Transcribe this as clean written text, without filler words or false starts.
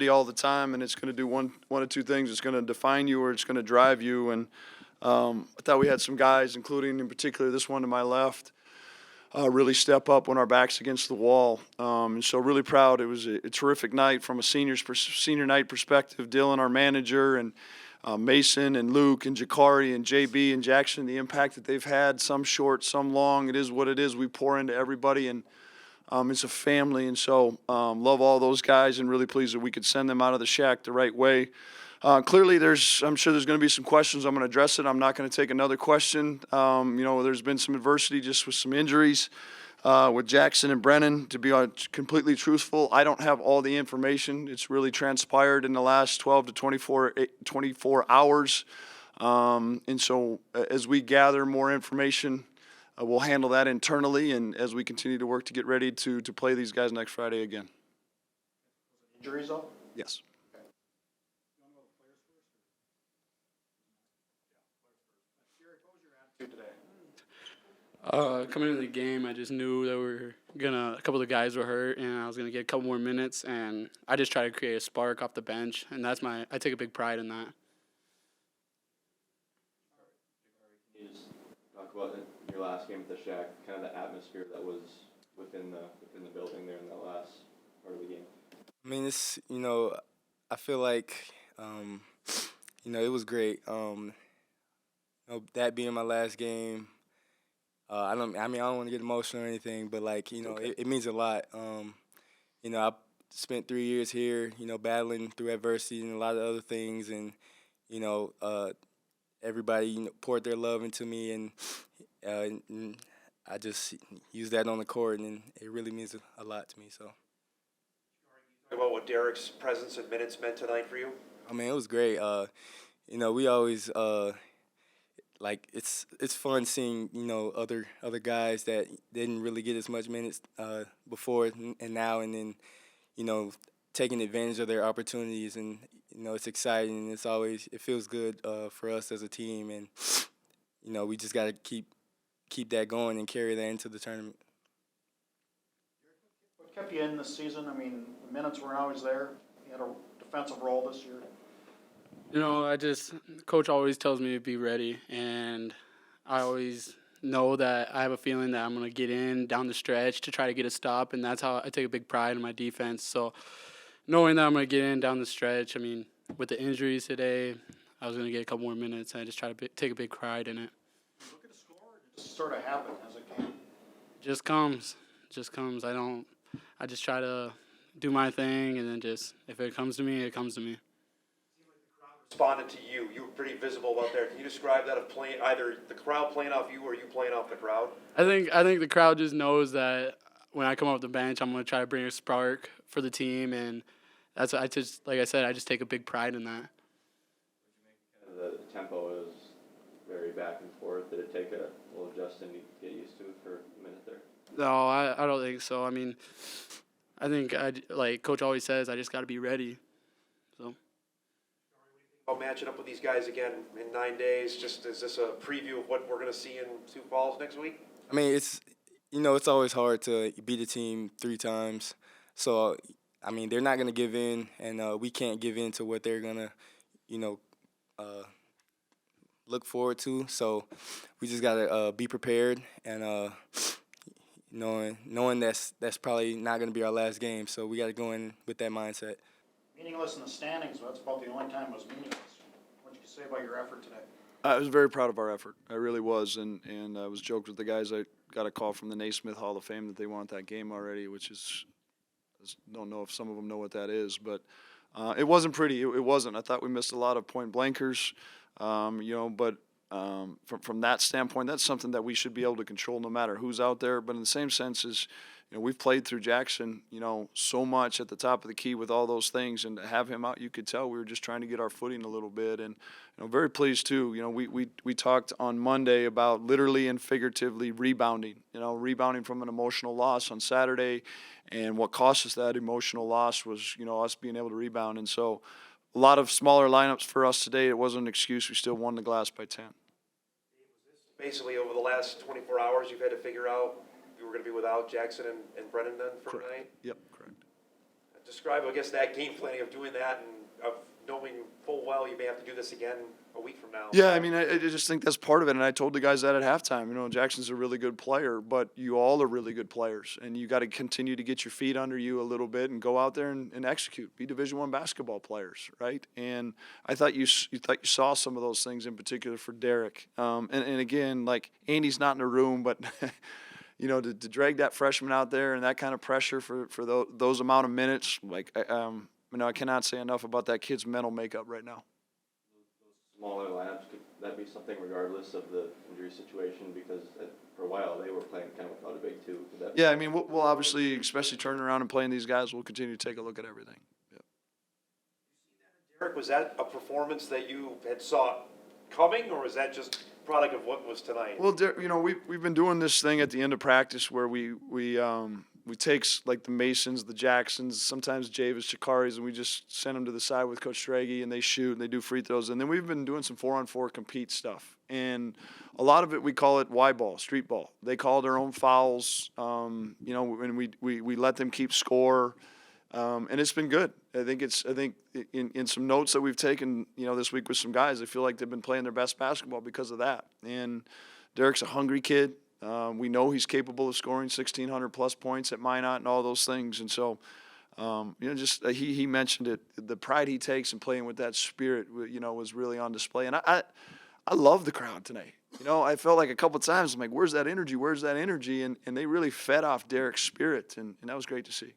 all the time, and it's going to do one of two things. It's going to define you or it's going to drive you. And I thought we had some guys, including in particular this one to my left, really step up when our back's against the wall. And so really proud. It was a terrific night from a senior night perspective. Dylan, our manager, and Mason and Luke and Jacari and JB and Jackson, the impact that they've had, some short, some long. It is what it is. We pour into everybody, and it's a family. And so love all those guys and really pleased that we could send them out of the shack the right way. Clearly, I'm sure there's going to be some questions. I'm going to address it. I'm not going to take another question. There's been some adversity just with some injuries with Jackson and Brennan. To be completely truthful, I don't have all the information. It's really transpired in the last 12 to 24 hours. And so as we gather more information, we'll handle that internally, and as we continue to work to get ready to play these guys next Friday again. Injuries up? Yes. Coming into the game, I just knew that a couple of the guys were hurt, and I was gonna get a couple more minutes, and I just try to create a spark off the bench, and I take a big pride in that. Can you just talk about your last game at the Shack, kind of the atmosphere that was within the building there in that last part of the game? I mean, I feel like, it was great. That being my last game. I don't want to get emotional or anything, but it means a lot. I spent 3 years here, battling through adversity and a lot of other things, and everybody poured their love into me, and I just use that on the court, and it really means a lot to me. So. About what Darik's presence and minutes meant tonight for you? I mean, it was great. We always. It's fun seeing other guys that didn't really get as much minutes before and now, and then taking advantage of their opportunities, and it's exciting, and it feels good for us as a team, and we just got to keep that going and carry that into the tournament. What kept you in this season? I mean, the minutes weren't always there. You had a defensive role this year. Coach always tells me to be ready, and I always know that I have a feeling that I'm going to get in down the stretch to try to get a stop, and that's how I take a big pride in my defense. So knowing that I'm going to get in down the stretch, I mean, with the injuries today, I was going to get a couple more minutes, and I just try to take a big pride in it. Look at the score. It just sort of happened as it came. Just comes. I just try to do my thing, and then if it comes to me, it comes to me. Responded to you. You were pretty visible out there. Can you describe that of either the crowd playing off you or you playing off the crowd? I think the crowd just knows that when I come off the bench, I'm going to try to bring a spark for the team, and like I said, I just take a big pride in that. The tempo is very back and forth. Did it take a little adjusting to get used to it for a minute there? No, I don't think so. I mean, I think like Coach always says, I just got to be ready. So. About matching up with these guys again in 9 days? Just is this a preview of what we're going to see in Sioux Falls next week? I mean, it's always hard to beat a team 3 times. So, I mean, they're not going to give in, and we can't give in to what they're going to, look forward to. So we just got to be prepared, and knowing that's probably not going to be our last game. So we got to go in with that mindset. Meaningless in the standings, but that's about the only time it was meaningless. What did you say about your effort today? I was very proud of our effort. I really was, and I was joked with the guys. I got a call from the Naismith Hall of Fame that they want that game already, which is, I don't know if some of them know what that is, but it wasn't pretty. It wasn't. I thought we missed a lot of point blankers, but from that standpoint, that's something that we should be able to control no matter who's out there. But in the same sense as, we've played through Jackson, so much at the top of the key with all those things, and to have him out, you could tell we were just trying to get our footing a little bit. And very pleased too. We talked on Monday about literally and figuratively rebounding. Rebounding from an emotional loss on Saturday, and what cost us that emotional loss was us being able to rebound. And so, a lot of smaller lineups for us today. It wasn't an excuse. We still won the Glass by 10. Basically, over the last 24 hours, you've had to figure out you were going to be without Jackson and Brennan then for Correct. tonight? Yep, correct. describe, I guess, that game planning of doing that and of knowing full well you may have to do this again a week from now? Yeah, I mean, I just think that's part of it, and I told the guys that at halftime. You know, Jackson's a really good player, but you all are really good players, and you got to continue to get your feet under you a little bit and go out there and execute. Be Division I basketball players, right? And I thought you saw some of those things in particular for Darik. And again, like Andy's not in the room, but you know, to drag that freshman out there and that kind of pressure for those amount of minutes, like you know, I cannot say enough about that kid's mental makeup right now. Smaller lineups, could that be something regardless of the injury situation? Because for a while they were playing kind of without a big two. Could that Yeah, I mean, we'll obviously, especially turning around and playing these guys, we'll continue to take a look at everything. Yep. Derek, was that a performance that you had saw coming, or was that just product of what was tonight? Well, you know, we've been doing this thing at the end of practice where we take like the Masons, the Jacksons, sometimes Javis, Jacari's, and we just send them to the side with Coach Strage, and they shoot and they do free throws. And then we've been doing some 4-on-4 compete stuff, and a lot of it we call it Y ball, street ball. They call their own fouls, you know, and we let them keep score, and it's been good. I think in some notes that we've taken, you know, this week with some guys, I feel like they've been playing their best basketball because of that. And Derek's a hungry kid. We know he's capable of scoring 1,600-plus points at Minot and all those things. And so, you know, just he mentioned it. The pride he takes in playing with that spirit, you know, was really on display. And I love the crowd tonight. You know, I felt like a couple of times, I'm like, where's that energy? Where's that energy? And they really fed off Derek's spirit, and that was great to see.